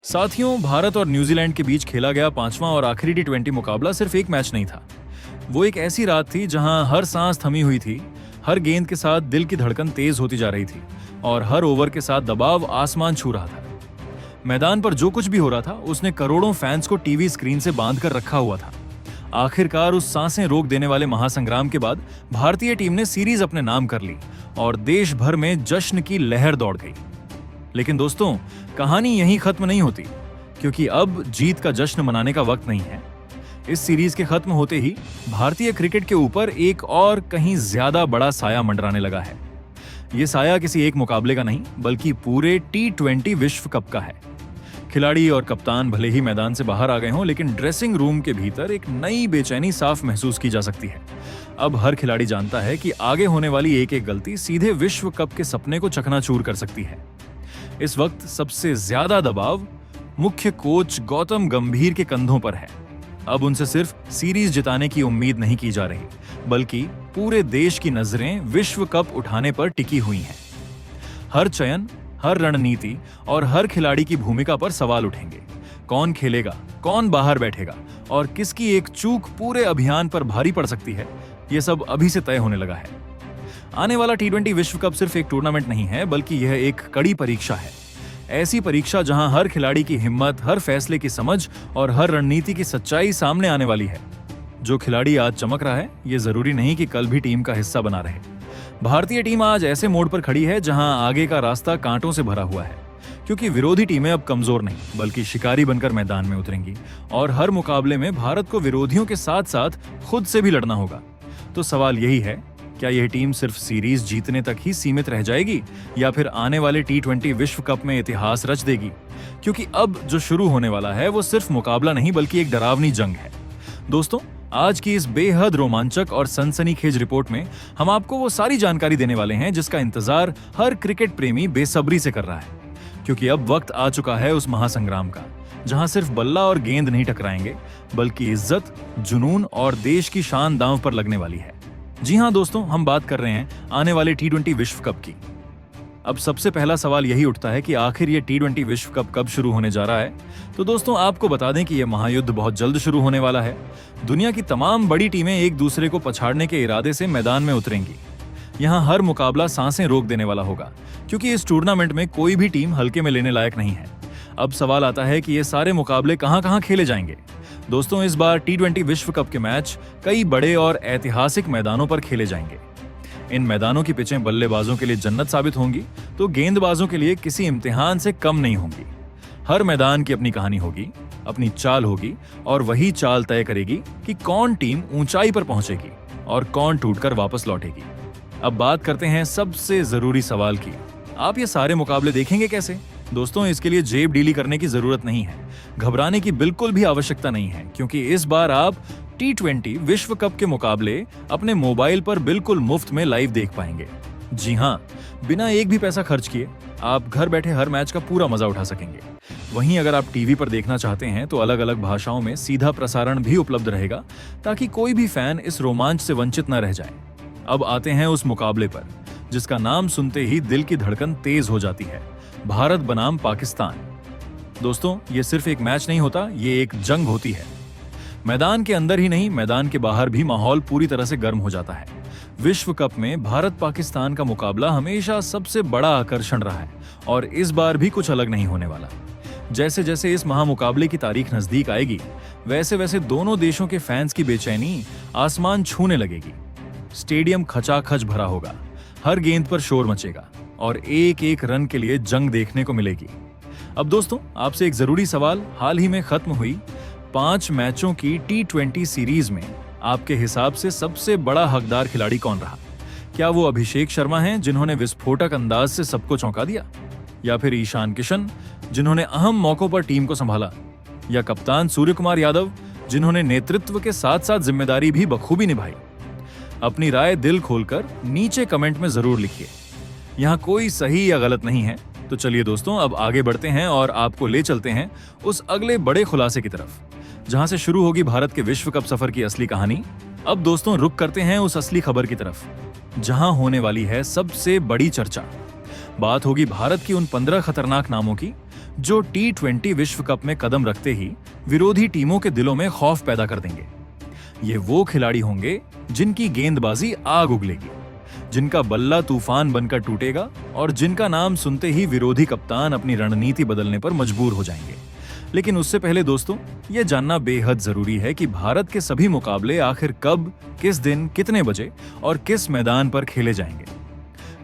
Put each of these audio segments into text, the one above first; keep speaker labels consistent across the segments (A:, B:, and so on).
A: साथियों, भारत और न्यूजीलैंड के बीच खेला गया पांचवां और आखिरी टी20 मुकाबला सिर्फ एक मैच नहीं था। वो एक ऐसी रात थी जहां हर सांस थमी हुई थी, हर गेंद के साथ दिल की धड़कन तेज होती जा रही थी और हर ओवर के साथ दबाव आसमान छू रहा था। मैदान पर जो कुछ भी हो रहा था उसने करोड़ों फैंस को टीवी स्क्रीन से बांध कर रखा हुआ था। आखिरकार उस सांसें रोक देने वाले महासंग्राम के बाद भारतीय टीम ने सीरीज अपने नाम कर ली और देश भर में जश्न की लहर दौड़ गई। लेकिन दोस्तों, कहानी यहीं खत्म नहीं होती, क्योंकि अब जीत का जश्न मनाने का वक्त नहीं है। इस सीरीज के खत्म होते ही भारतीय क्रिकेट के ऊपर एक और कहीं ज्यादा बड़ा साया मंडराने लगा है। यह साया किसी एक मुकाबले का नहीं, बल्कि पूरे टी20 विश्व कप का है। खिलाड़ी और कप्तान भले ही मैदान से बाहर आ गए हों, लेकिन ड्रेसिंग रूम के भीतर एक नई बेचैनी साफ महसूस की जा सकती है। अब हर खिलाड़ी जानता है कि आगे होने वाली एक एक गलती सीधे विश्व कप के सपने को चकनाचूर कर सकती है। इस वक्त सबसे ज्यादा दबाव मुख्य कोच गौतम गंभीर के कंधों पर है। अब उनसे सिर्फ सीरीज जिताने की उम्मीद नहीं की जा रही, बल्कि पूरे देश की नजरें विश्व कप उठाने पर टिकी हुई हैं। हर चयन, हर रणनीति और हर खिलाड़ी की भूमिका पर सवाल उठेंगे। कौन खेलेगा, कौन बाहर बैठेगा और किसकी एक चूक पूरे अभियान पर भारी पड़ सकती है, यह सब अभी से तय होने लगा है। आने वाला टी20 विश्व कप सिर्फ एक टूर्नामेंट नहीं है, बल्कि यह एक कड़ी परीक्षा है। ऐसी परीक्षा जहां हर खिलाड़ी की हिम्मत, हर फैसले की समझ और हर रणनीति की सच्चाई सामने आने वाली है। जो खिलाड़ी आज चमक रहा है, यह जरूरी नहीं कि कल भी टीम का हिस्सा बना रहे। भारतीय टीम आज ऐसे मोड़ पर खड़ी है जहां आगे का रास्ता कांटों से भरा हुआ है, क्योंकि विरोधी टीमें अब कमजोर नहीं, बल्कि शिकारी बनकर मैदान में उतरेंगी और हर मुकाबले में भारत को विरोधियों के साथ साथ खुद से भी लड़ना होगा। तो सवाल यही है, क्या यह टीम सिर्फ सीरीज जीतने तक ही सीमित रह जाएगी या फिर आने वाले टी20 विश्व कप में इतिहास रच देगी? क्योंकि अब जो शुरू होने वाला है वो सिर्फ मुकाबला नहीं, बल्कि एक डरावनी जंग है। दोस्तों, आज की इस बेहद रोमांचक और सनसनीखेज रिपोर्ट में हम आपको वो सारी जानकारी देने वाले हैं जिसका इंतजार हर क्रिकेट प्रेमी बेसब्री से कर रहा है। क्योंकि अब वक्त आ चुका है उस महासंग्राम का, जहां सिर्फ बल्ला और गेंद नहीं टकराएंगे, बल्कि इज्जत, जुनून और देश की शान दांव पर लगने वाली है। जी हां दोस्तों, हम बात कर रहे हैं आने वाले टी20 विश्व कप की। अब सबसे पहला सवाल यही उठता है कि आखिर ये टी20 विश्व कप कब शुरू होने जा रहा है। तो दोस्तों, आपको बता दें कि यह महायुद्ध बहुत जल्द शुरू होने वाला है। दुनिया की तमाम बड़ी टीमें एक दूसरे को पछाड़ने के इरादे से मैदान में उतरेंगी। यहाँ हर मुकाबला सांसें रोक देने वाला होगा, क्योंकि इस टूर्नामेंट में कोई भी टीम हल्के में लेने लायक नहीं है। अब सवाल आता है कि ये सारे मुकाबले कहां खेले जाएंगे। दोस्तों, इस बार टी20 विश्व कप के मैच कई बड़े और ऐतिहासिक मैदानों पर खेले जाएंगे। इन मैदानों की पिचें बल्लेबाजों के लिए जन्नत साबित होंगी, तो गेंदबाजों के लिए किसी इम्तिहान से कम नहीं होंगी। हर मैदान की अपनी कहानी होगी, अपनी चाल होगी और वही चाल तय करेगी कि कौन टीम ऊंचाई पर पहुंचेगी और कौन टूटकर वापस लौटेगी। अब बात करते हैं सबसे जरूरी सवाल की, आप ये सारे मुकाबले देखेंगे कैसे? दोस्तों, इसके लिए जेब ढीली करने की जरूरत नहीं है, घबराने की बिल्कुल भी आवश्यकता नहीं है, क्योंकि इस बार आप टी20 विश्व कप के मुकाबले अपने मोबाइल पर बिल्कुल मुफ्त में लाइव देख पाएंगे। जी हां, बिना एक भी पैसा खर्च किए आप घर बैठे हर मैच का पूरा मजा उठा सकेंगे। वहीं अगर आप टीवी पर देखना चाहते हैं तो अलग अलग भाषाओं में सीधा प्रसारण भी उपलब्ध रहेगा, ताकि कोई भी फैन इस रोमांच से वंचित न रह जाए। अब आते हैं उस मुकाबले पर जिसका नाम सुनते ही दिल की धड़कन तेज हो जाती है, भारत बनाम पाकिस्तान। दोस्तों, ये सिर्फ एक मैच नहीं होता, ये एक जंग होती है। मैदान के अंदर ही नहीं, मैदान के बाहर भी माहौल पूरी तरह से गर्म हो जाता है। विश्व कप में भारत पाकिस्तान का मुकाबला हमेशा सबसे बड़ा आकर्षण रहा है और इस बार भी कुछ अलग नहीं होने वाला। जैसे जैसे इस महामुकाबले की तारीख नजदीक आएगी, वैसे वैसे दोनों देशों के फैंस की बेचैनी आसमान छूने लगेगी। स्टेडियम खचाखच भरा होगा, हर गेंद पर शोर मचेगा और एक एक रन के लिए जंग देखने को मिलेगी। अब दोस्तों, आपसे एक जरूरी सवाल, हाल ही में खत्म हुई 5 मैचों की टी20 सीरीज में आपके हिसाब से सबसे बड़ा हकदार खिलाड़ी कौन रहा? क्या वो अभिषेक शर्मा हैं, जिन्होंने विस्फोटक अंदाज से सबको चौंका दिया, या फिर ईशान किशन, जिन्होंने अहम मौकों पर टीम को संभाला, या कप्तान सूर्यकुमार यादव, जिन्होंने नेतृत्व के साथ साथ जिम्मेदारी भी बखूबी निभाई? अपनी राय दिल खोलकर नीचे कमेंट में जरूर लिखिए। यहाँ कोई सही या गलत नहीं है। तो चलिए दोस्तों, अब आगे बढ़ते हैं और आपको ले चलते हैं उस अगले बड़े खुलासे की तरफ, जहां से शुरू होगी भारत के विश्व कप सफर की असली कहानी। अब दोस्तों, रुक करते हैं उस असली खबर की तरफ, जहां होने वाली है सबसे बड़ी चर्चा। बात होगी भारत की उन 15 खतरनाक नामों की जो T20 विश्व कप में कदम रखते ही विरोधी टीमों के दिलों में खौफ पैदा कर देंगे। ये वो खिलाड़ी होंगे जिनकी गेंदबाजी आग उगलेगी, जिनका बल्ला तूफान बनकर टूटेगा और जिनका नाम सुनते ही विरोधी कप्तान अपनी रणनीति बदलने पर मजबूर हो जाएंगे। लेकिन उससे पहले दोस्तों, ये जानना बेहद जरूरी है कि भारत के सभी मुकाबले आखिर कब, किस दिन, कितने बजे और किस मैदान पर खेले जाएंगे।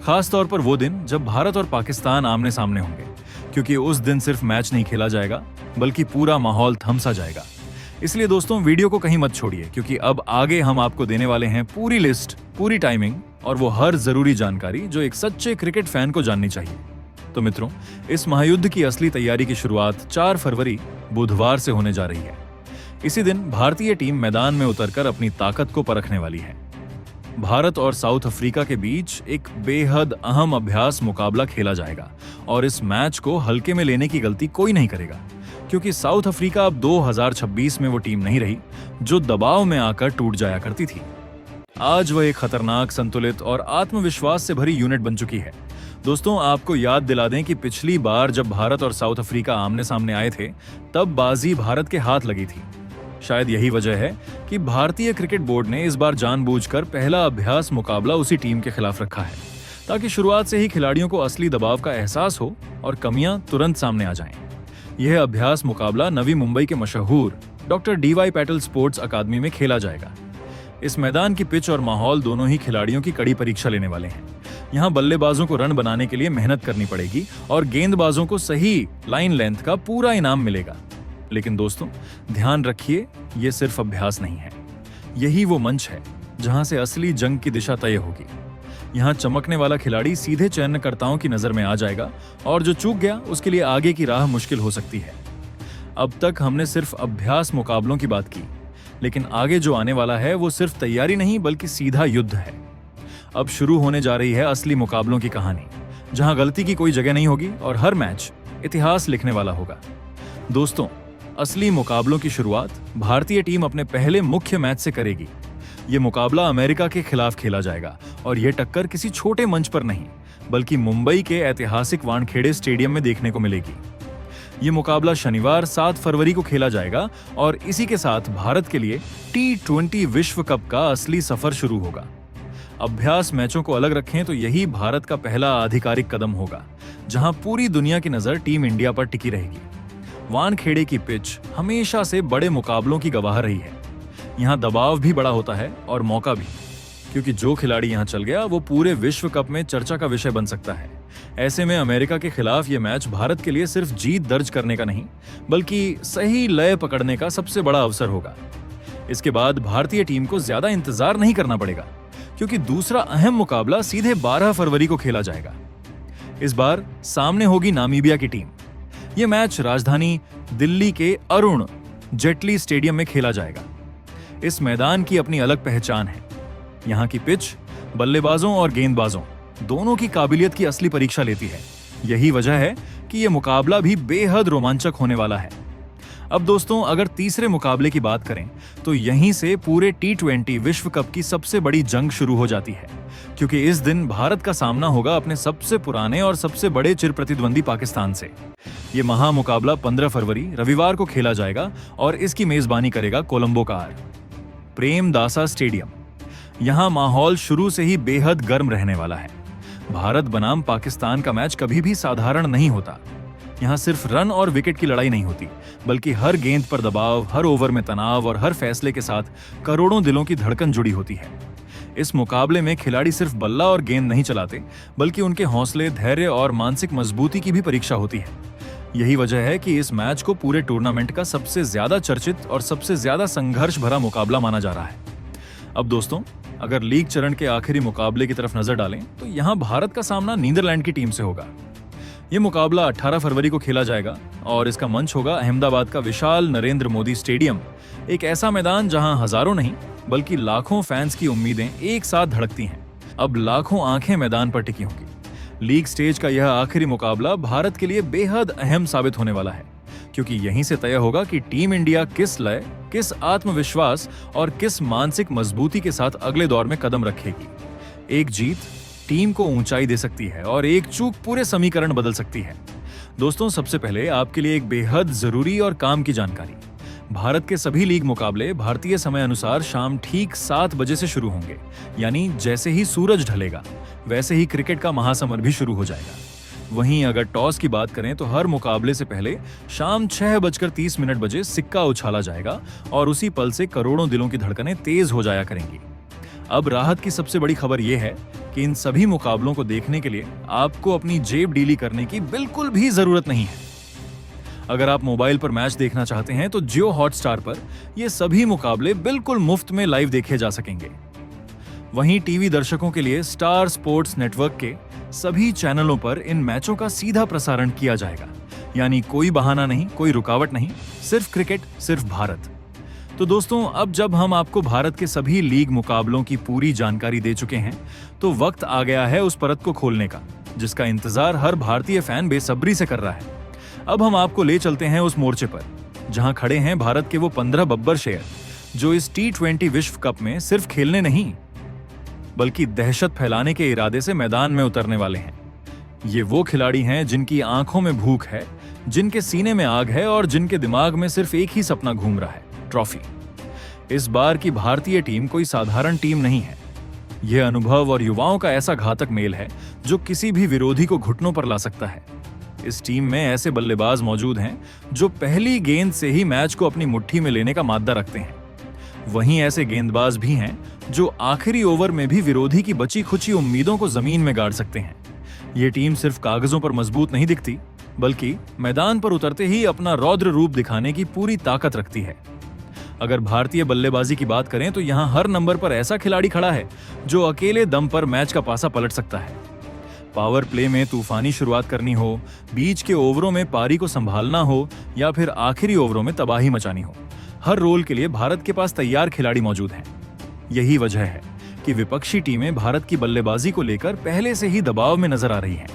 A: खास तौर पर वो दिन जब भारत और पाकिस्तान आमने सामने होंगे, क्योंकि उस दिन सिर्फ मैच नहीं खेला जाएगा बल्कि पूरा माहौल थम सा जाएगा। इसलिए दोस्तों, वीडियो को कहीं मत छोड़िए, क्योंकि अब आगे हम आपको देने वाले हैं पूरी लिस्ट, पूरी टाइमिंग और वो हर जरूरी जानकारी जो एक सच्चे क्रिकेट फैन को जाननी चाहिए। तो मित्रों, इस महायुद्ध की असली तैयारी की शुरुआत 4 फरवरी बुधवार से होने जा रही है। इसी दिन भारतीय टीम मैदान में उतरकर अपनी ताकत को परखने वाली है। भारत और साउथ अफ्रीका के बीच एक बेहद अहम अभ्यास मुकाबला खेला जाएगा और इस मैच को हल्के में लेने की गलती कोई नहीं करेगा, क्योंकि साउथ अफ्रीका अब 2026 में वो टीम नहीं रही जो दबाव में आकर टूट जाया करती थी। आज वह एक खतरनाक, संतुलित और आत्मविश्वास से भरी यूनिट बन चुकी है। दोस्तों, आपको याद दिला दें कि पिछली बार जब भारत और साउथ अफ्रीका आमने सामने आए थे, तब बाजी भारत के हाथ लगी थी। शायद यही वजह है कि भारतीय क्रिकेट बोर्ड ने इस बार जानबूझकर पहला अभ्यास मुकाबला उसी टीम के खिलाफ रखा है, ताकि शुरुआत से ही खिलाड़ियों को असली दबाव का एहसास हो और कमियां तुरंत सामने आ जाएं। यह अभ्यास मुकाबला नवी मुंबई के मशहूर doctor DY Patil sports academy में खेला जाएगा। इस मैदान की पिच और माहौल दोनों ही खिलाड़ियों की कड़ी परीक्षा लेने वाले हैं। यहाँ बल्लेबाजों को रन बनाने के लिए मेहनत करनी पड़ेगी और गेंदबाजों को सही लाइन लेंथ का पूरा इनाम मिलेगा। लेकिन दोस्तों, ध्यान रखिए, ये सिर्फ अभ्यास नहीं है। यही वो मंच है जहां से असली जंग की दिशा तय होगी। यहाँ चमकने वाला खिलाड़ी सीधे चयनकर्ताओं की नजर में आ जाएगा और जो चूक गया उसके लिए आगे की राह मुश्किल हो सकती है। अब तक हमने सिर्फ अभ्यास मुकाबलों की बात की, लेकिन आगे जो आने वाला है वो सिर्फ तैयारी नहीं बल्कि सीधा युद्ध है। अब शुरू होने जा रही है असली मुकाबलों की कहानी, जहां गलती की कोई जगह नहीं होगी और हर मैच इतिहास लिखने वाला होगा। दोस्तों, असली मुकाबलों की शुरुआत भारतीय टीम अपने पहले मुख्य मैच से करेगी। ये मुकाबला अमेरिका के खिलाफ खेला जाएगा और ये टक्कर किसी छोटे मंच पर नहीं बल्कि मुंबई के ऐतिहासिक वानखेड़े स्टेडियम में देखने को मिलेगी। ये मुकाबला शनिवार 7 फरवरी को खेला जाएगा और इसी के साथ भारत के लिए T20 विश्व कप का असली सफर शुरू होगा। अभ्यास मैचों को अलग रखें तो यही भारत का पहला आधिकारिक कदम होगा, जहां पूरी दुनिया की नजर टीम इंडिया पर टिकी रहेगी। वानखेड़े की पिच हमेशा से बड़े मुकाबलों की गवाह रही है। यहाँ दबाव भी बड़ा होता है और मौका भी, क्योंकि जो खिलाड़ी यहाँ चल गया वो पूरे विश्व कप में चर्चा का विषय बन सकता है। ऐसे में अमेरिका के खिलाफ ये मैच भारत के लिए सिर्फ जीत दर्ज करने का नहीं बल्कि सही लय पकड़ने का सबसे बड़ा अवसर होगा। इसके बाद भारतीय टीम को ज्यादा इंतजार नहीं करना पड़ेगा, क्योंकि दूसरा अहम मुकाबला सीधे 12 फरवरी को खेला जाएगा। इस बार सामने होगी नामीबिया की टीम। ये मैच राजधानी दिल्ली के अरुण जेटली स्टेडियम में खेला जाएगा। इस मैदान की अपनी अलग पहचान है। यहाँ की पिच बल्लेबाजों और गेंदबाजों दोनों की काबिलियत की असली परीक्षा लेती है। यही वजह है कि यह मुकाबला भी बेहद रोमांचक होने वाला है। अब दोस्तों, अगर तीसरे मुकाबले की बात करें तो यहीं से पूरे T20 विश्व कप की सबसे बड़ी जंग शुरू हो जाती है, क्योंकि इस दिन भारत का सामना होगा अपने सबसे पुराने और सबसे बड़े चिर प्रतिद्वंदी पाकिस्तान से। ये महा मुकाबला 15 फरवरी रविवार को खेला जाएगा और इसकी मेजबानी करेगा कोलंबो का प्रेमदासा स्टेडियम। यहाँ माहौल शुरू से ही बेहद गर्म रहने वाला है। भारत बनाम पाकिस्तान का मैच कभी भी साधारण नहीं होता। यहाँ सिर्फ रन और विकेट की लड़ाई नहीं होती, बल्कि हर गेंद पर दबाव, हर ओवर में तनाव और हर फैसले के साथ करोड़ों दिलों की धड़कन जुड़ी होती है। इस मुकाबले में खिलाड़ी सिर्फ बल्ला और गेंद नहीं चलाते, बल्कि उनके हौसले, धैर्य और मानसिक मजबूती की भी परीक्षा होती है। यही वजह है कि इस मैच को पूरे टूर्नामेंट का सबसे ज्यादा चर्चित और सबसे ज्यादा संघर्ष भरा मुकाबला माना जा रहा है। अब दोस्तों, अगर लीग चरण के आखिरी मुकाबले की तरफ नजर डालें तो यहाँ भारत का सामना नीदरलैंड की टीम से होगा। ये मुकाबला 18 फरवरी को खेला जाएगा और इसका मंच होगा अहमदाबाद का विशाल नरेंद्र मोदी स्टेडियम, एक ऐसा मैदान जहां हजारों नहीं बल्कि लाखों फैंस की उम्मीदें एक साथ धड़कती हैं। अब लाखों आंखें मैदान पर टिकी होंगी। लीग स्टेज का यह आखिरी मुकाबला भारत के लिए बेहद अहम साबित होने वाला है, क्योंकि यहीं से तय होगा कि टीम इंडिया किस लय, किस आत्मविश्वास और किस मानसिक मजबूती के साथ अगले दौर में कदम रखेगी। एक जीत टीम को ऊंचाई दे सकती है और एक चूक पूरे समीकरण बदल सकती है। दोस्तों, सबसे पहले आपके लिए एक बेहद जरूरी और काम की जानकारी। भारत के सभी लीग मुकाबले भारतीय समय अनुसार शाम ठीक 7 बजे से शुरू होंगे, यानी जैसे ही सूरज ढलेगा वैसे ही क्रिकेट का महासमर भी शुरू हो जाएगा। वहीं अगर टॉस की बात करें तो हर मुकाबले से पहले शाम 6:30 बजे सिक्का उछाला जाएगा और उसी पल से करोड़ों दिलों की धड़कनें तेज हो जाया करेंगी। अब राहत की सबसे बड़ी खबर यह है कि इन सभी मुकाबलों को देखने के लिए आपको अपनी जेब ढीली करने की बिल्कुल भी जरूरत नहीं है। अगर आप मोबाइल पर मैच देखना चाहते हैं तो जियो हॉटस्टार पर ये सभी मुकाबले बिल्कुल मुफ्त में लाइव देखे जा सकेंगे। वहीं टीवी दर्शकों के लिए स्टार स्पोर्ट्स नेटवर्क के सभी चैनलों पर इन मैचों का सीधा प्रसारण किया जाएगा, यानी कोई बहाना नहीं, कोई रुकावट नहीं, सिर्फ क्रिकेट, सिर्फ भारत। तो दोस्तों, अब जब हम आपको भारत के सभी लीग मुकाबलों की पूरी जानकारी दे चुके हैं तो वक्त आ गया है उस परत को खोलने का जिसका इंतजार हर भारतीय फैन बेसब्री से कर रहा है। अब हम आपको ले चलते हैं उस मोर्चे पर जहां खड़े हैं भारत के वो 15 बब्बर शेर जो इस T20 विश्व कप में सिर्फ खेलने नहीं बल्कि दहशत फैलाने के इरादे से मैदान में उतरने वाले हैं। ये वो खिलाड़ी हैं जिनकी आंखों में भूख है, जिनके सीने में आग है और जिनके दिमाग में सिर्फ एक ही सपना घूम रहा है, ट्रॉफी। इस बार की भारतीय टीम कोई साधारण टीम नहीं है। यह अनुभव और युवाओं का ऐसा घातक मेल है जो किसी भी विरोधी को घुटनों पर ला सकता है। इस टीम में ऐसे बल्लेबाज मौजूद हैं जो पहली गेंद से ही मैच को अपनी मुट्ठी में लेने का माद्दा रखते हैं। वहीं ऐसे गेंदबाज भी हैं जो आखिरी ओवर में भी विरोधी की बची खुची उम्मीदों को जमीन में गाड़ सकते हैं। ये टीम सिर्फ कागजों पर मजबूत नहीं दिखती बल्कि मैदान पर उतरते ही अपना रौद्र रूप दिखाने की पूरी ताकत रखती है। अगर भारतीय बल्लेबाजी की बात करें तो यहाँ हर नंबर पर ऐसा खिलाड़ी खड़ा है जो अकेले दम पर मैच का पासा पलट सकता है। पावर प्ले में तूफानी शुरुआत करनी हो, बीच के ओवरों में पारी को संभालना हो या फिर आखिरी ओवरों में तबाही मचानी हो, हर रोल के लिए भारत के पास तैयार खिलाड़ी मौजूद हैं। यही वजह है कि विपक्षी टीमें भारत की बल्लेबाजी को लेकर पहले से ही दबाव में नजर आ रही हैं।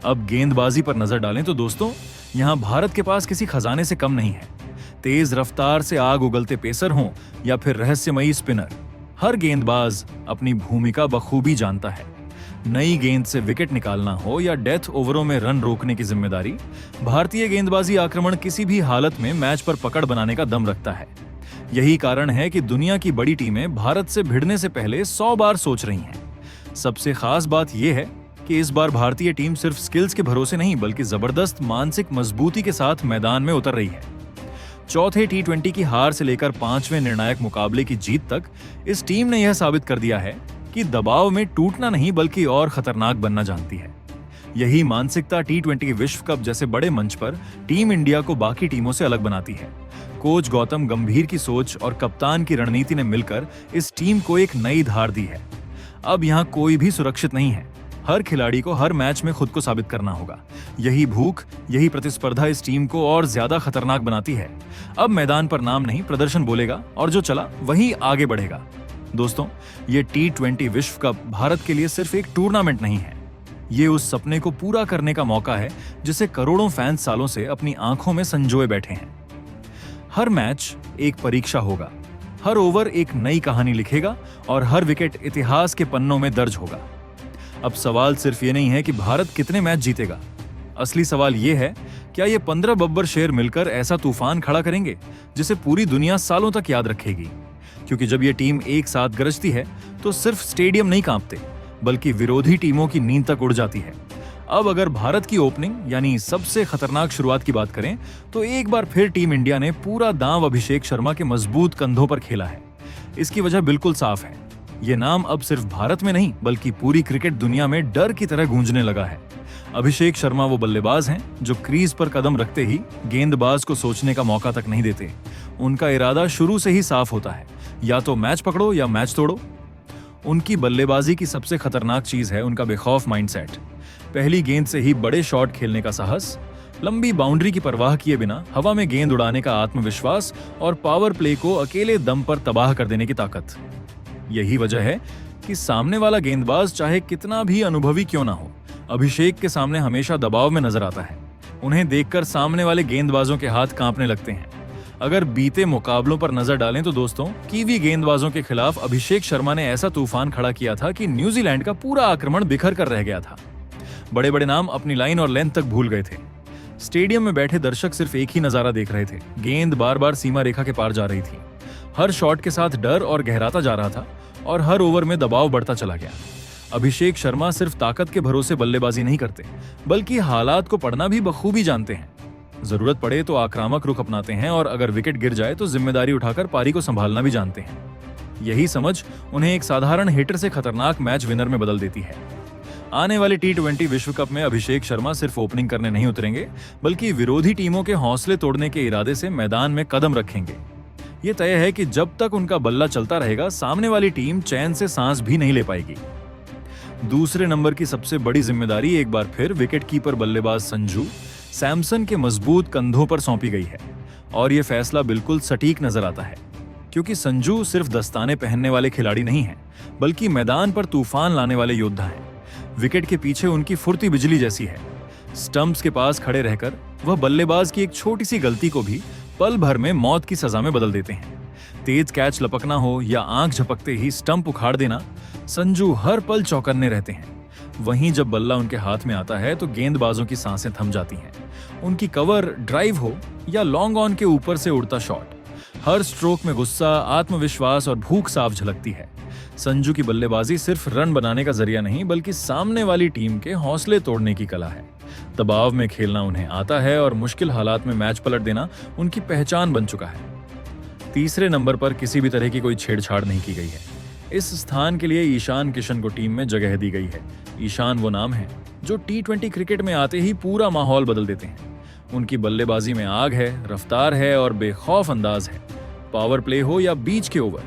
A: अब गेंदबाजी पर नजर डालें तो दोस्तों, यहाँ भारत के पास किसी खजाने से कम नहीं है। तेज रफ्तार से आग उगलते पेसर हों या फिर रहस्यमयी स्पिनर, हर गेंदबाज अपनी भूमिका बखूबी जानता है। नई गेंद से विकेट निकालना हो या डेथ ओवरों में रन रोकने की जिम्मेदारी, भारतीय गेंदबाजी आक्रमण किसी भी हालत में मैच पर पकड़ बनाने का दम रखता है। यही कारण है कि दुनिया की बड़ी टीमें भारत से भिड़ने से पहले 100 बार सोच रही हैं। सबसे खास बात यह है कि इस बार भारतीय टीम सिर्फ स्किल्स के भरोसे नहीं बल्कि जबरदस्त मानसिक मजबूती के साथ मैदान में उतर रही है। चौथे T20 की हार से लेकर 5वें निर्णायक मुकाबले की जीत तक इस टीम ने यह साबित कर दिया है कि दबाव में टूटना नहीं बल्कि और खतरनाक बनना जानती है। यही मानसिकता T20 विश्व कप जैसे बड़े मंच पर टीम इंडिया को बाकी टीमों से अलग बनाती है। कोच गौतम गंभीर की सोच और कप्तान की रणनीति ने मिलकर इस टीम को एक नई धार दी है। अब यहाँ कोई भी सुरक्षित नहीं है। हर खिलाड़ी को हर मैच में खुद को साबित करना होगा। यही भूख, यही प्रतिस्पर्धा इस टीम को और ज्यादा खतरनाक बनाती है। अब मैदान पर नाम नहीं, प्रदर्शन बोलेगा और जो चला वही आगे बढ़ेगा। दोस्तों, ये T20 विश्व कप भारत के लिए सिर्फ एक टूर्नामेंट नहीं है। ये उस सपने को पूरा करने का मौका है जिसे करोड़ों फैंस सालों से अपनी आंखों में संजोए बैठे हैं। हर मैच एक परीक्षा होगा, हर ओवर एक नई कहानी लिखेगा और हर विकेट इतिहास के पन्नों में दर्ज होगा। अब सवाल सिर्फ ये नहीं है कि भारत कितने मैच जीतेगा। असली सवाल ये है, क्या ये 15 बब्बर शेर मिलकर ऐसा तूफान खड़ा करेंगे जिसे पूरी दुनिया सालों तक याद रखेगी। क्योंकि जब ये टीम एक साथ गरजती है तो सिर्फ स्टेडियम नहीं कांपते बल्कि विरोधी टीमों की नींद तक उड़ जाती है। अब अगर भारत की ओपनिंग यानी सबसे खतरनाक शुरुआत की बात करें तो एक बार फिर टीम इंडिया ने पूरा दांव अभिषेक शर्मा के मजबूत कंधों पर खेला है। इसकी वजह बिल्कुल साफ है, ये नाम अब सिर्फ भारत में नहीं बल्कि पूरी क्रिकेट दुनिया में डर की तरह गूंजने लगा है। अभिषेक शर्मा वो बल्लेबाज हैं जो क्रीज पर कदम रखते ही गेंदबाज को सोचने का मौका तक नहीं देते। उनका इरादा शुरू से ही साफ होता है, या तो मैच पकड़ो या मैच तोड़ो। उनकी बल्लेबाजी की सबसे खतरनाक चीज है उनका बेखौफ माइंडसेट। पहली गेंद से ही बड़े शॉट खेलने का साहस, लंबी बाउंड्री की परवाह किए बिना हवा में गेंद उड़ाने का आत्मविश्वास और पावर प्ले को अकेले दम पर तबाह कर देने की ताकत। यही वजह है कि सामने वाला गेंदबाज चाहे कितना भी अनुभवी क्यों ना हो, अभिषेक के सामने हमेशा दबाव में नजर आता है। उन्हें देखकर सामने वाले गेंदबाजों के हाथ कांपने लगते हैं। अगर बीते मुकाबलों पर नजर डालें तो दोस्तों, कीवी गेंदबाजों के खिलाफ अभिषेक शर्मा ने ऐसा तूफान खड़ा किया था कि न्यूजीलैंड का पूरा आक्रमण बिखर कर रह गया था। बड़े बड़े नाम अपनी लाइन और लेंथ तक भूल गए थे। स्टेडियम में बैठे दर्शक सिर्फ एक ही नजारा देख रहे थे। गेंद बार बार सीमा रेखा के पार जा रही थी। हर शॉट के साथ डर और गहराता जा रहा था और हर ओवर में दबाव बढ़ता चला गया। अभिषेक शर्मा सिर्फ ताकत के भरोसे बल्लेबाजी नहीं करते, बल्कि हालात को पढ़ना भी बखूबी जानते हैं। जरूरत पड़े तो आक्रामक रुख अपनाते हैं और अगर विकेट गिर जाए तो जिम्मेदारी उठाकर पारी को संभालना भी जानते हैं। यही समझ उन्हें एक साधारण हिटर से खतरनाक मैच विनर में बदल देती है। आने वाले T20 विश्व कप में अभिषेक शर्मा सिर्फ ओपनिंग करने नहीं उतरेंगे, बल्कि विरोधी टीमों के हौसले तोड़ने के इरादे से मैदान में कदम रखेंगे। ये तय है कि जब तक उनका बल्ला चलता रहेगा, सामने वाली टीम चैन से सांस भी नहीं ले पाएगी। दूसरे नंबर की सबसे बड़ी जिम्मेदारी एक बार फिर विकेटकीपर बल्लेबाज संजू सैमसन के मजबूत कंधों पर सौंपी गई है और यह फैसला बिल्कुल सटीक नजर आता है, क्योंकि संजू सिर्फ दस्ताने पहनने वाले खिलाड़ी नहीं हैं, बल्कि मैदान पर तूफान लाने वाले योद्धा हैं। विकेट के पीछे उनकी फुर्ती बिजली जैसी है। स्टंप्स के पास खड़े रहकर वह बल्लेबाज की एक छोटी सी गलती को भी पल भर में मौत की सजा में बदल देते हैं। तेज कैच लपकना हो या आंख झपकते ही स्टंप उखाड़ देना, संजू हर पल चौकन्ने रहते हैं। वहीं जब बल्ला उनके हाथ में आता है तो गेंदबाजों की सांसें थम जाती हैं। उनकी कवर ड्राइव हो या लॉन्ग ऑन के ऊपर से उड़ता शॉट, हर स्ट्रोक में गुस्सा, आत्मविश्वास और भूख साफ झलकती है। संजू की बल्लेबाजी सिर्फ रन बनाने का जरिया नहीं, बल्कि सामने वाली टीम के हौसले तोड़ने की कला है। दबाव में खेलना उन्हें आता है और मुश्किल हालात में मैच पलट देना उनकी पहचान बन चुका है। तीसरे नंबर पर किसी भी तरह की कोई छेड़छाड़ नहीं की गई है। इस स्थान के लिए ईशान किशन को टीम में जगह दी गई है। ईशान वो नाम है जो T20 क्रिकेट में आते ही पूरा माहौल बदल देते हैं। उनकी बल्लेबाजी में आग है, रफ्तार है और बेखौफ अंदाज है। पावर प्ले हो या बीच के ओवर,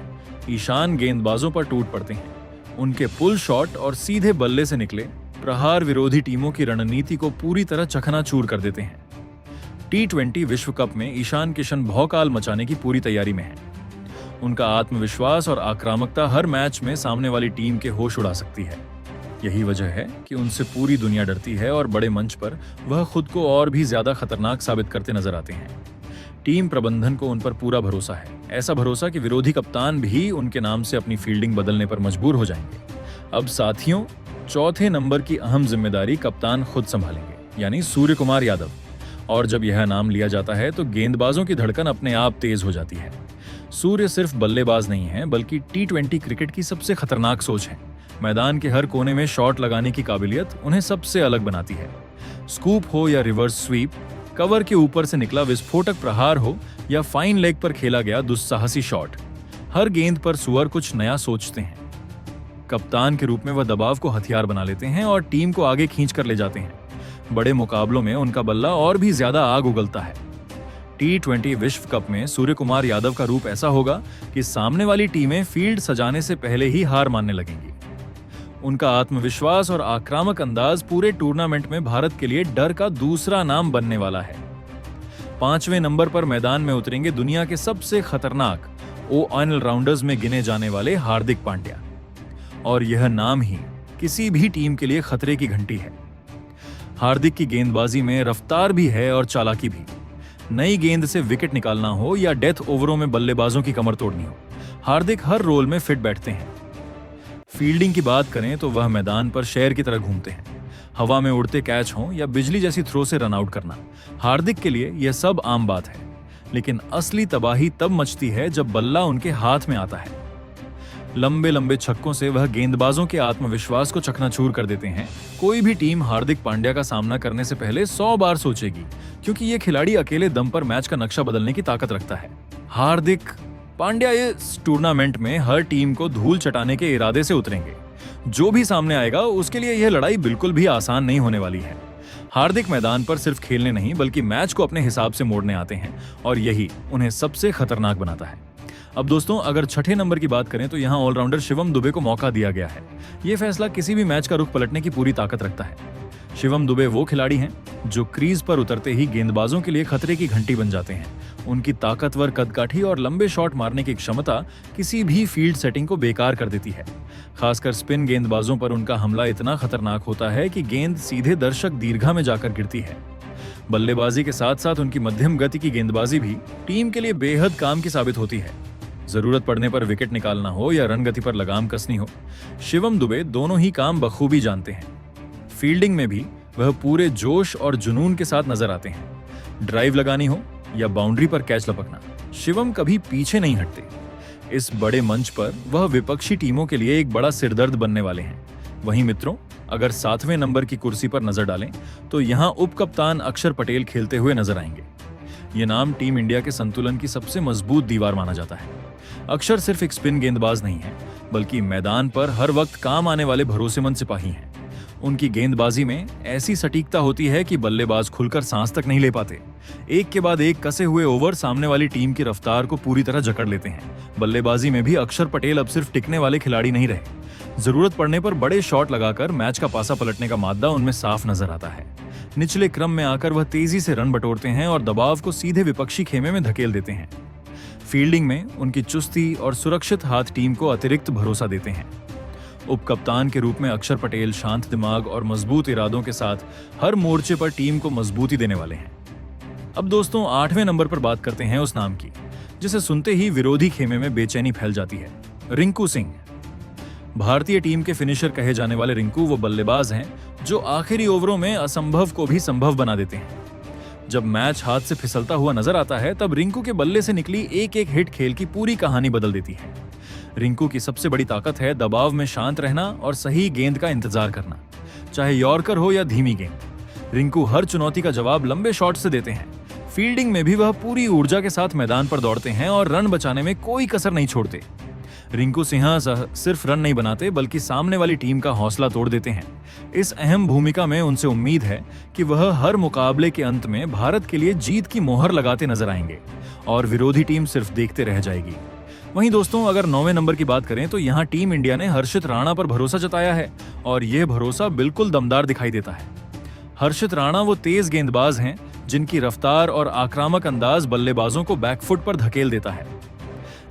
A: ईशान गेंदबाजों पर टूट पड़ते हैं। उनके पुल शॉट और सीधे बल्ले से निकले प्रहार विरोधी टीमों की रणनीति को पूरी तरह चकनाचूर कर देते हैं। T20 विश्व कप में ईशान किशन भौकाल मचाने की पूरी तैयारी में है। उनका आत्मविश्वास और आक्रामकता हर मैच में सामने वाली टीम के होश उड़ा सकती है। यही वजह है कि उनसे पूरी दुनिया डरती है और बड़े मंच पर वह खुद को और भी ज्यादा खतरनाक साबित करते नजर आते हैं। टीम प्रबंधन को उन पर पूरा भरोसा है, ऐसा भरोसा कि विरोधी कप्तान भी उनके नाम से अपनी फील्डिंग बदलने पर मजबूर हो जाएंगे। अब साथियों, चौथे नंबर की अहम जिम्मेदारी कप्तान खुद संभालेंगे, यानी सूर्य कुमार यादव। और जब यह नाम लिया जाता है तो गेंदबाजों की धड़कन अपने आप तेज हो जाती है। सूर्य सिर्फ बल्लेबाज नहीं है, बल्कि T20 क्रिकेट की सबसे खतरनाक सोच है। मैदान के हर कोने में शॉट लगाने की काबिलियत उन्हें सबसे अलग बनाती है। स्कूप हो या रिवर्स स्वीप, कवर के ऊपर से निकला विस्फोटक प्रहार हो या फाइन लेग पर खेला गया दुस्साहसी शॉट, हर गेंद पर सुअर कुछ नया सोचते हैं। कप्तान के रूप में वह दबाव को हथियार बना लेते हैं और टीम को आगे खींच कर ले जाते हैं। बड़े मुकाबलों में उनका बल्ला और भी ज्यादा आग उगलता है। T20 विश्व कप में सूर्य कुमार यादव का रूप ऐसा होगा कि सामने वाली टीमें फील्ड सजाने से पहले ही हार मानने लगेंगी। उनका आत्मविश्वास और आक्रामक अंदाज पूरे टूर्नामेंट में भारत के लिए डर का दूसरा नाम बनने वाला है। 5वें नंबर पर मैदान में उतरेंगे दुनिया के सबसे खतरनाक ऑलराउंडर्स में गिने जाने वाले हार्दिक पांड्या, और यह नाम ही किसी भी टीम के लिए खतरे की घंटी है। हार्दिक की गेंदबाजी में रफ्तार भी है और चालाकी भी। नई गेंद से विकेट निकालना हो या डेथ ओवरों में बल्लेबाजों की कमर तोड़नी हो, हार्दिक हर रोल में फिट बैठते हैं। फील्डिंग की बात करें तो वह मैदान पर शेर की तरह घूमते हैं। हवा में उड़ते कैच हों या बिजली जैसी थ्रो से रन आउट करना, हार्दिक के लिए यह सब आम बात है। लेकिन असली तबाही तब मचती है जब बल्ला उनके हाथ में आता है। लंबे लंबे छक्कों से वह गेंदबाजों के आत्मविश्वास को चकनाचूर कर देते हैं। कोई भी टीम हार्दिक पांड्या का सामना करने से पहले 100 बार सोचेगी, क्योंकि यह खिलाड़ी अकेले दम पर मैच का नक्शा बदलने की ताकत रखता है। हार्दिक पांड्या इस टूर्नामेंट में हर टीम को धूल चटाने के इरादे से उतरेंगे। जो भी सामने आएगा उसके लिए यह लड़ाई बिल्कुल भी आसान नहीं होने वाली है। हार्दिक मैदान पर सिर्फ खेलने नहीं, बल्कि मैच को अपने हिसाब से मोड़ने आते हैं, और यही उन्हें सबसे खतरनाक बनाता है। अब दोस्तों, अगर छठे नंबर की बात करें तो यहाँ ऑलराउंडर शिवम दुबे को मौका दिया गया है। ये फैसला किसी भी मैच का रुख पलटने की पूरी ताकत रखता है। शिवम दुबे वो खिलाड़ी हैं जो क्रीज पर उतरते ही गेंदबाजों के लिए खतरे की घंटी बन जाते हैं। उनकी ताकतवर कदकाठी और लंबे शॉट मारने की क्षमता किसी भी फील्ड सेटिंग को बेकार कर देती है। खासकर स्पिन गेंदबाजों पर उनका हमला इतना खतरनाक होता है कि गेंद सीधे दर्शक दीर्घा में जाकर गिरती है। बल्लेबाजी के साथ साथ उनकी मध्यम गति की गेंदबाजी भी टीम के लिए बेहद काम की साबित होती है। जरूरत पड़ने पर विकेट निकालना हो या रन गति पर लगाम कसनी हो, शिवम दुबे दोनों ही काम बखूबी जानते हैं। फील्डिंग में भी वह पूरे जोश और जुनून के साथ नजर आते हैं। ड्राइव लगानी हो या बाउंड्री पर कैच लपकना, शिवम कभी पीछे नहीं हटते। इस बड़े मंच पर वह विपक्षी टीमों के लिए एक बड़ा सिरदर्द बनने वाले हैं। वहीं मित्रों, अगर 7वें नंबर की कुर्सी पर नजर डालें तो यहाँ उप कप्तान अक्षर पटेल खेलते हुए नजर आएंगे। ये नाम टीम इंडिया के संतुलन की सबसे मजबूत दीवार माना जाता है। अक्षर सिर्फ एक स्पिन गेंदबाज नहीं है, बल्कि मैदान पर हर वक्त काम आने वाले भरोसेमंद सिपाही हैं। उनकी गेंदबाजी में ऐसी सटीकता होती है कि बल्लेबाज खुलकर सांस तक नहीं ले पाते। एक के बाद एक कसे हुए ओवर सामने वाली टीम की रफ्तार को पूरी तरह जकड़ लेते हैं। बल्लेबाजी में भी अक्षर पटेल अब सिर्फ टिकने वाले खिलाड़ी नहीं रहे। जरूरत पड़ने पर बड़े शॉट लगाकर मैच का पासा पलटने का मादा उनमें साफ नजर आता है। निचले क्रम में आकर वह तेजी से रन बटोरते हैं और दबाव को सीधे विपक्षी खेमे में धकेल देते हैं। फील्डिंग में उनकी चुस्ती और सुरक्षित हाथ टीम को अतिरिक्त भरोसा देते हैं। उप कप्तान के रूप में अक्षर पटेल शांत दिमाग और मजबूत इरादों के साथ हर मोर्चे पर टीम को मजबूती देने वाले हैं। अब दोस्तों, 8वें नंबर पर बात करते हैं उस नाम की जिसे सुनते ही विरोधी खेमे में बेचैनी फैल जाती है। रिंकू सिंह। भारतीय टीम के फिनिशर कहे जाने वाले रिंकू वो बल्लेबाज हैं जो आखिरी ओवरों में असंभव को भी संभव बना देते हैं। जब मैच हाथ से फिसलता हुआ नजर आता है तब रिंकू के बल्ले से निकली एक एक हिट खेल की पूरी कहानी बदल देती है। रिंकू की सबसे बड़ी ताकत है दबाव में शांत रहना और सही गेंद का इंतजार करना, चाहे यॉर्कर हो या धीमी गेंद। रिंकू हर चुनौती का जवाब लंबे शॉट से देते हैं। फील्डिंग में भी वह पूरी ऊर्जा के साथ मैदान पर दौड़ते हैं और रन बचाने में कोई कसर नहीं छोड़ते। रिंकू सिंह सिर्फ रन नहीं बनाते बल्कि सामने वाली टीम का हौसला तोड़ देते हैं। इस अहम भूमिका में उनसे उम्मीद है कि वह हर मुकाबले के अंत में भारत के लिए जीत की मोहर लगाते नजर आएंगे और विरोधी टीम सिर्फ देखते रह जाएगी। वहीं दोस्तों, अगर 9वें नंबर की बात करें तो यहाँ टीम इंडिया ने हर्षित राणा पर भरोसा जताया है और यह भरोसा बिल्कुल दमदार दिखाई देता है। हर्षित राणा वो तेज गेंदबाज हैं जिनकी रफ्तार और आक्रामक अंदाज बल्लेबाजों को बैकफुट पर धकेल देता है।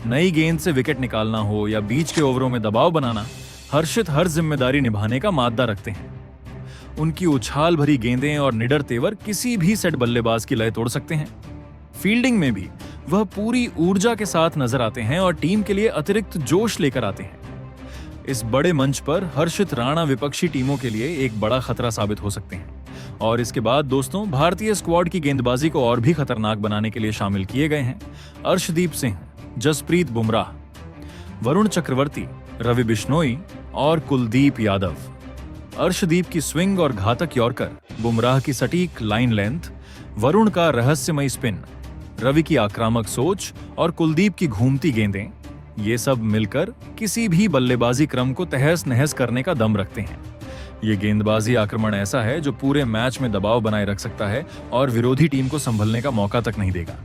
A: नई गेंद से विकेट निकालना हो या बीच के ओवरों में दबाव बनाना, हर्षित हर जिम्मेदारी निभाने का माद्दा रखते हैं। उनकी उछाल भरी गेंदें और निडर तेवर किसी भी सेट बल्लेबाज की लय तोड़ सकते हैं। फील्डिंग में भी वह पूरी ऊर्जा के साथ नजर आते हैं और टीम के लिए अतिरिक्त जोश लेकर आते हैं। इस बड़े मंच पर हर्षित राणा विपक्षी टीमों के लिए एक बड़ा खतरा साबित हो सकते हैं। और इसके बाद दोस्तों, भारतीय स्क्वाड की गेंदबाजी को और भी खतरनाक बनाने के लिए शामिल किए गए हैं अर्शदीप सिंह, जसप्रीत बुमराह, वरुण चक्रवर्ती, रवि बिश्नोई और कुलदीप यादव। अर्शदीप की स्विंग और घातक यॉर्कर, बुमराह की सटीक लाइन लेंथ, वरुण का रहस्यमयी स्पिन, रवि की आक्रामक सोच और कुलदीप की घूमती गेंदें, ये सब मिलकर किसी भी बल्लेबाजी क्रम को तहस नहस करने का दम रखते हैं। ये गेंदबाजी आक्रमण ऐसा है जो पूरे मैच में दबाव बनाए रख सकता है और विरोधी टीम को संभलने का मौका तक नहीं देगा।